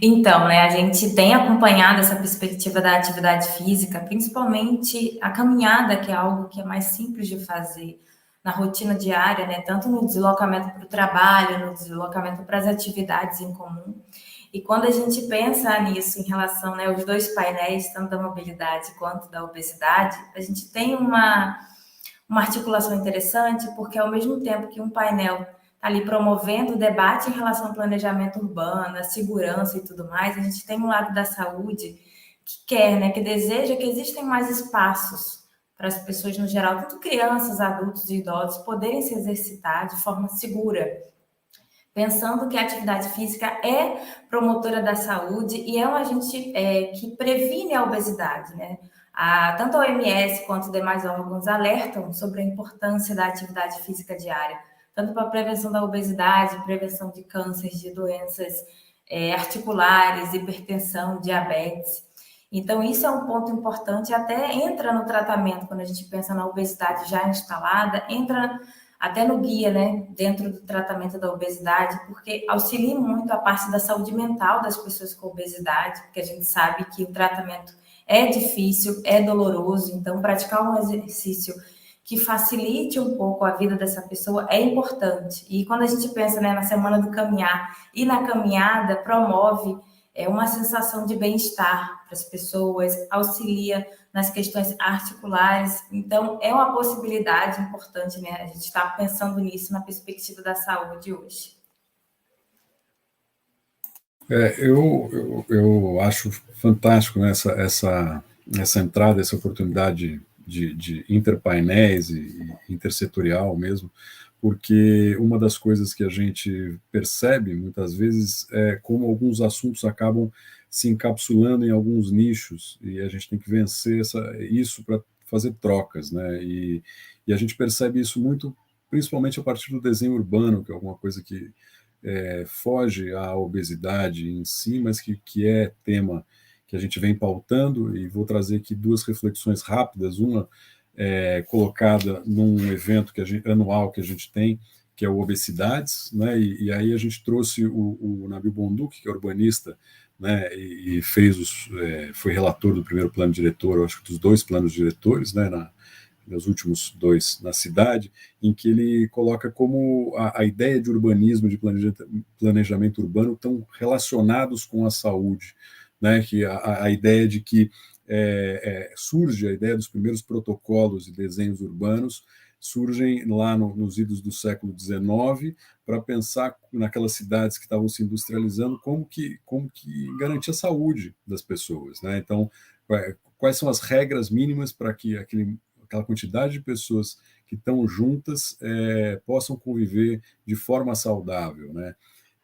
Então, né, a gente tem acompanhado essa perspectiva da atividade física, principalmente a caminhada, que é algo que é mais simples de fazer na rotina diária, né, tanto no deslocamento para o trabalho, no deslocamento para as atividades em comum. E quando a gente pensa nisso em relação, né, aos dois painéis, tanto da mobilidade quanto da obesidade, a gente tem uma articulação interessante, porque ao mesmo tempo que um painel está ali promovendo o debate em relação ao planejamento urbano, a segurança e tudo mais, a gente tem um lado da saúde que quer, né, que deseja que existem mais espaços para as pessoas no geral, tanto crianças, adultos e idosos, poderem se exercitar de forma segura, pensando que a atividade física é promotora da saúde e é um agente que previne a obesidade, né? Tanto a OMS quanto demais órgãos alertam sobre a importância da atividade física diária, tanto para a prevenção da obesidade, prevenção de cânceres, de doenças articulares, hipertensão, diabetes. Então, isso é um ponto importante, até entra no tratamento, quando a gente pensa na obesidade já instalada, entra até no guia, né, dentro do tratamento da obesidade, porque auxilia muito a parte da saúde mental das pessoas com obesidade, porque a gente sabe que o tratamento é difícil, é doloroso, então praticar um exercício que facilite um pouco a vida dessa pessoa é importante. E quando a gente pensa, né, na semana do caminhar e na caminhada, promove uma sensação de bem-estar para as pessoas, auxilia nas questões articulares. Então, é uma possibilidade importante, né? A gente está pensando nisso na perspectiva da saúde hoje. Eu acho fantástico, né, essa entrada, essa oportunidade de interpainéis e intersetorial mesmo, porque uma das coisas que a gente percebe muitas vezes é como alguns assuntos acabam se encapsulando em alguns nichos e a gente tem que vencer isso para fazer trocas, né? E a gente percebe isso muito, principalmente a partir do desenho urbano, que é alguma coisa que foge à obesidade em si, mas que é tema que a gente vem pautando, e vou trazer aqui duas reflexões rápidas, uma colocada num evento anual que a gente tem, que é o Obesidades, né? E aí a gente trouxe o Nabil Bonduc, que é urbanista, né? E foi relator do primeiro plano diretor, acho que dos dois planos diretores, né? Nos últimos dois na cidade, em que ele coloca como a ideia de urbanismo, de planejamento urbano, estão relacionados com a saúde, né? Que a ideia de que surge a ideia dos primeiros protocolos e desenhos urbanos, surgem lá nos idos do século XIX, para pensar naquelas cidades que estavam se industrializando, como que garantir a saúde das pessoas, né? Então, quais são as regras mínimas para que aquela quantidade de pessoas que estão juntas possam conviver de forma saudável, né?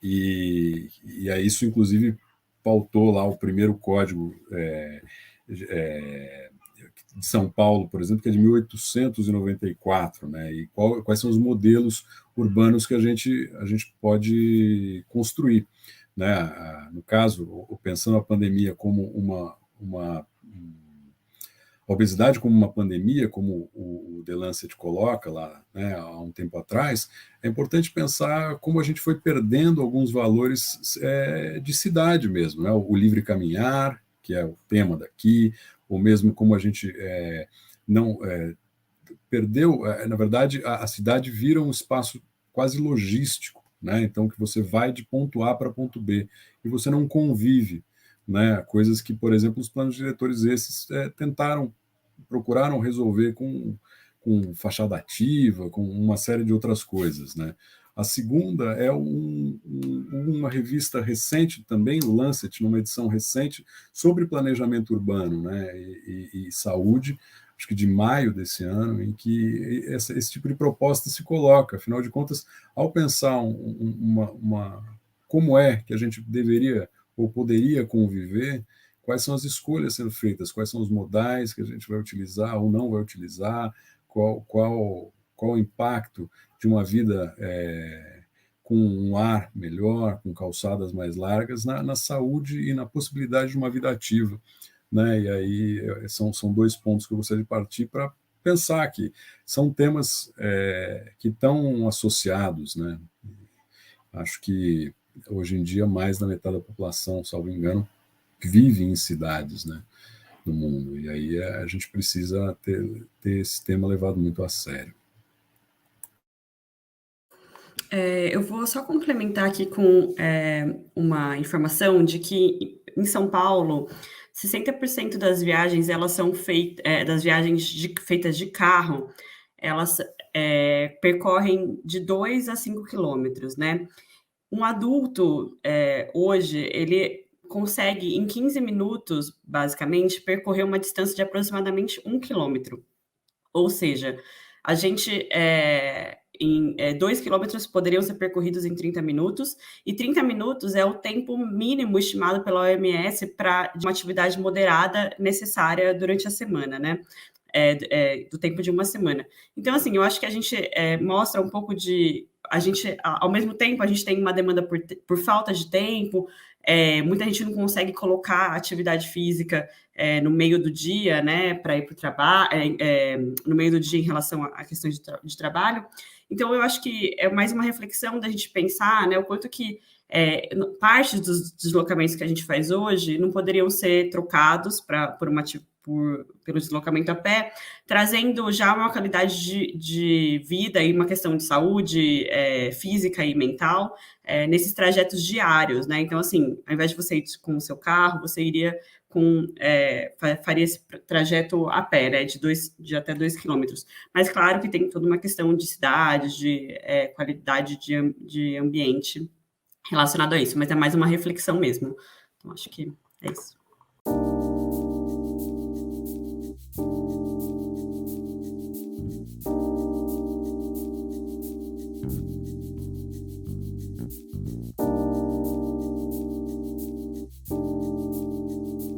E aí isso, inclusive, pautou lá o primeiro código é, de São Paulo, por exemplo, que é de 1894, né? E quais são os modelos urbanos que a gente pode construir, né? No caso, pensando a pandemia como a obesidade como uma pandemia, como o The Lancet coloca lá, né, há um tempo atrás, é importante pensar como a gente foi perdendo alguns valores de cidade mesmo, né? O livre caminhar, que é o tema daqui, ou mesmo como a gente não perdeu, na verdade, a cidade vira um espaço quase logístico, né? Então, que você vai de ponto A para ponto B e você não convive, né? Coisas que, por exemplo, os planos diretores esses procuraram resolver com fachada ativa, com uma série de outras coisas, né? A segunda é uma revista recente também, o Lancet, numa edição recente, sobre planejamento urbano, né, e saúde, acho que de maio desse ano, em que esse tipo de proposta se coloca. Afinal de contas, ao pensar como é que a gente deveria ou poderia conviver, quais são as escolhas sendo feitas, quais são os modais que a gente vai utilizar ou não vai utilizar, qual o impacto de uma vida com um ar melhor, com calçadas mais largas, na saúde e na possibilidade de uma vida ativa, né? E aí são dois pontos que eu gostaria de partir para pensar que são temas que estão associados, né? Acho que hoje em dia, mais da metade da população, salvo engano, vive em cidades, né, no mundo. E aí a gente precisa ter esse tema levado muito a sério. Eu vou só complementar aqui com uma informação de que em São Paulo, 60% das viagens elas são feitas de carro, elas percorrem de 2 a 5 quilômetros, né? Um adulto, hoje, ele consegue, em 15 minutos, basicamente, percorrer uma distância de aproximadamente 1 quilômetro. Ou seja, a gente, 2 quilômetros poderiam ser percorridos em 30 minutos, e 30 minutos é o tempo mínimo estimado pela OMS para uma atividade moderada necessária durante a semana, né? Do tempo de uma semana. Então, assim, eu acho que a gente mostra um pouco de... ao mesmo tempo, a gente tem uma demanda por falta de tempo, muita gente não consegue colocar atividade física no meio do dia, né, para ir para o trabalho, no meio do dia em relação a questões de trabalho. Então, eu acho que é mais uma reflexão da gente pensar, né, o quanto que parte dos deslocamentos que a gente faz hoje não poderiam ser trocados pelo deslocamento a pé, trazendo já uma qualidade de vida e uma questão de saúde física e mental nesses trajetos diários, né? Então, assim, ao invés de você ir com o seu carro, você iria faria esse trajeto a pé, né, de até 2 quilômetros. Mas claro que tem toda uma questão de cidade, de qualidade de ambiente relacionado a isso, mas é mais uma reflexão mesmo. Então, acho que é isso.